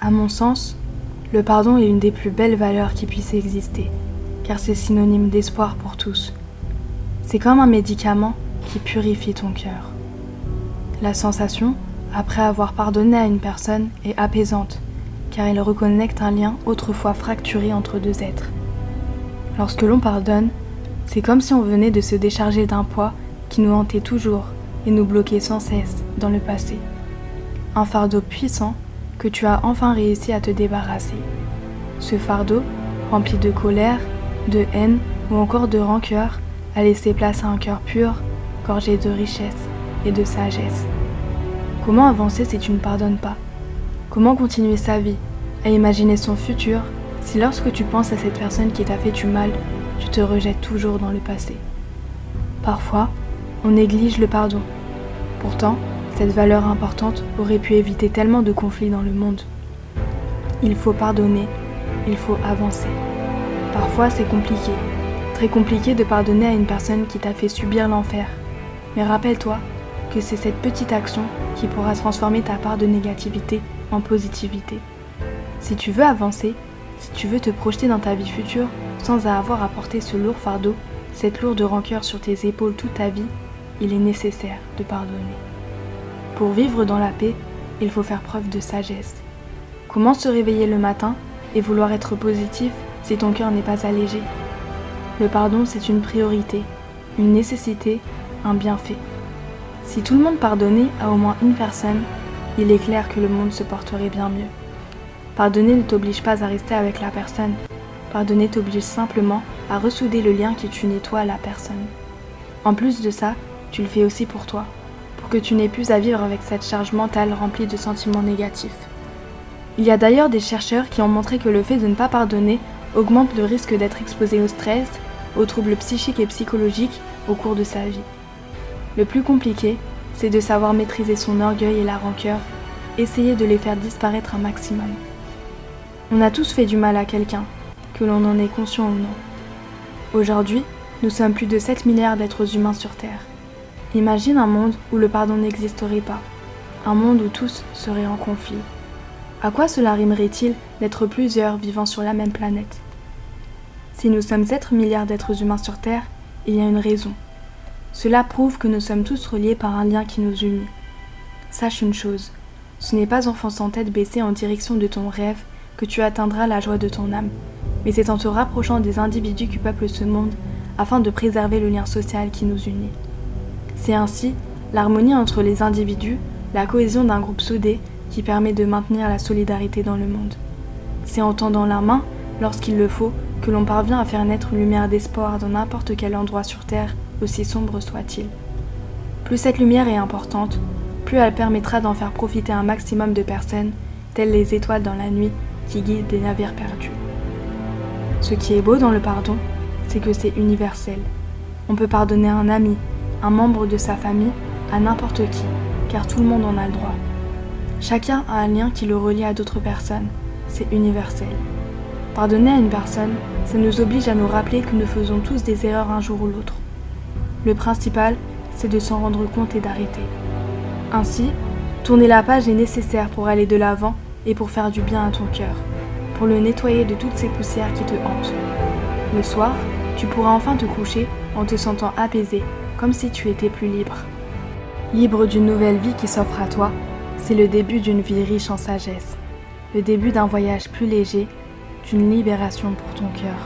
À mon sens, le pardon est une des plus belles valeurs qui puissent exister, car c'est synonyme d'espoir pour tous. C'est comme un médicament qui purifie ton cœur. La sensation, après avoir pardonné à une personne, est apaisante, car elle reconnecte un lien autrefois fracturé entre deux êtres. Lorsque l'on pardonne, c'est comme si on venait de se décharger d'un poids qui nous hantait toujours et nous bloquait sans cesse dans le passé. Un fardeau puissant que tu as enfin réussi à te débarrasser. Ce fardeau, rempli de colère, de haine ou encore de rancœur, a laissé place à un cœur pur, gorgé de richesse et de sagesse. Comment avancer si tu ne pardonnes pas? Comment continuer sa vie, à imaginer son futur, si lorsque tu penses à cette personne qui t'a fait du mal, tu te rejettes toujours dans le passé? Parfois, on néglige le pardon. Pourtant, cette valeur importante aurait pu éviter tellement de conflits dans le monde. Il faut pardonner, il faut avancer. Parfois, c'est compliqué, très compliqué de pardonner à une personne qui t'a fait subir l'enfer. Mais rappelle-toi que c'est cette petite action qui pourra transformer ta part de négativité en positivité. Si tu veux avancer, si tu veux te projeter dans ta vie future sans avoir à porter ce lourd fardeau, cette lourde rancœur sur tes épaules toute ta vie, il est nécessaire de pardonner. Pour vivre dans la paix, il faut faire preuve de sagesse. Comment se réveiller le matin et vouloir être positif si ton cœur n'est pas allégé? Le pardon, c'est une priorité, une nécessité, un bienfait. Si tout le monde pardonnait à au moins une personne, il est clair que le monde se porterait bien mieux. Pardonner ne t'oblige pas à rester avec la personne. Pardonner t'oblige simplement à ressouder le lien qui t'unit toi à la personne. En plus de ça, tu le fais aussi pour toi, pour que tu n'aies plus à vivre avec cette charge mentale remplie de sentiments négatifs. Il y a d'ailleurs des chercheurs qui ont montré que le fait de ne pas pardonner augmente le risque d'être exposé au stress, aux troubles psychiques et psychologiques au cours de sa vie. Le plus compliqué, c'est de savoir maîtriser son orgueil et la rancœur, essayer de les faire disparaître un maximum. On a tous fait du mal à quelqu'un, que l'on en est conscient ou non. Aujourd'hui, nous sommes plus de 7 milliards d'êtres humains sur Terre. Imagine un monde où le pardon n'existerait pas, un monde où tous seraient en conflit. À quoi cela rimerait-il d'être plusieurs vivant sur la même planète? Si nous sommes 7 milliards d'êtres humains sur Terre, il y a une raison. Cela prouve que nous sommes tous reliés par un lien qui nous unit. Sache une chose, ce n'est pas en fonçant tête baissée en direction de ton rêve que tu atteindras la joie de ton âme, mais c'est en te rapprochant des individus qui peuplent ce monde afin de préserver le lien social qui nous unit. C'est ainsi l'harmonie entre les individus, la cohésion d'un groupe soudé qui permet de maintenir la solidarité dans le monde. C'est en tendant la main, lorsqu'il le faut, que l'on parvient à faire naître une lumière d'espoir dans n'importe quel endroit sur Terre, aussi sombre soit-il. Plus cette lumière est importante, plus elle permettra d'en faire profiter un maximum de personnes, telles les étoiles dans la nuit qui guident des navires perdus. Ce qui est beau dans le pardon, c'est que c'est universel. On peut pardonner à un ami, un membre de sa famille, à n'importe qui, car tout le monde en a le droit. Chacun a un lien qui le relie à d'autres personnes, c'est universel. Pardonner à une personne, ça nous oblige à nous rappeler que nous faisons tous des erreurs un jour ou l'autre. Le principal, c'est de s'en rendre compte et d'arrêter. Ainsi, tourner la page est nécessaire pour aller de l'avant et pour faire du bien à ton cœur, pour le nettoyer de toutes ces poussières qui te hantent. Le soir, tu pourras enfin te coucher en te sentant apaisé, comme si tu étais plus libre. Libre d'une nouvelle vie qui s'offre à toi, c'est le début d'une vie riche en sagesse, le début d'un voyage plus léger, d'une libération pour ton cœur.